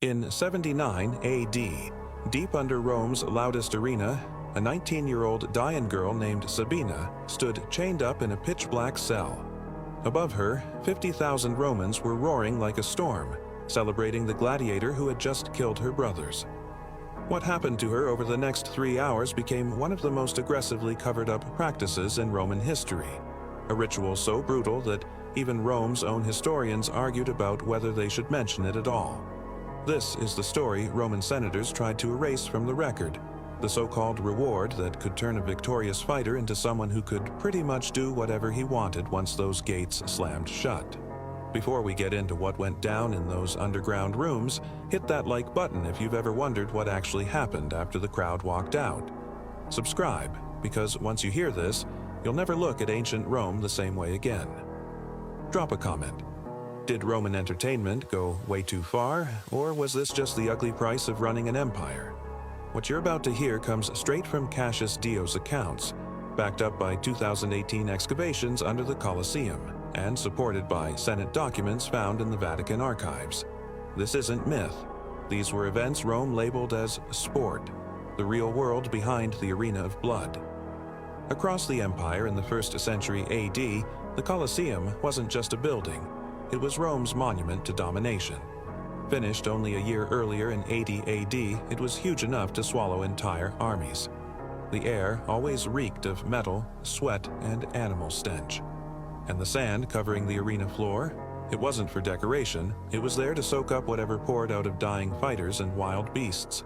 In 79 AD, deep under Rome's loudest arena, a 19-year-old Dian girl named Sabina stood chained up in a pitch-black cell. Above her, 50,000 Romans were roaring like a storm, celebrating the gladiator who had just killed her brothers. What happened to her over the next 3 hours became one of the most aggressively covered-up practices in Roman history, a ritual so brutal that even Rome's own historians argued about whether they should mention it at all. This is the story Roman senators tried to erase from the record, the so-called reward that could turn a victorious fighter into someone who could pretty much do whatever he wanted once those gates slammed shut. Before we get into what went down in those underground rooms, hit that like button if you've ever wondered what actually happened after the crowd walked out. Subscribe, because once you hear this, you'll never look at ancient Rome the same way again. Drop a comment. Did Roman entertainment go way too far, or was this just the ugly price of running an empire? What you're about to hear comes straight from Cassius Dio's accounts, backed up by 2018 excavations under the Colosseum, and supported by Senate documents found in the Vatican archives. This isn't myth. These were events Rome labeled as sport, the real world behind the arena of blood. Across the empire in the 1st century AD, the Colosseum wasn't just a building. It was Rome's monument to domination. Finished only a year earlier in 80 AD, it was huge enough to swallow entire armies. The air always reeked of metal, sweat, and animal stench. And the sand covering the arena floor? It wasn't for decoration, it was there to soak up whatever poured out of dying fighters and wild beasts.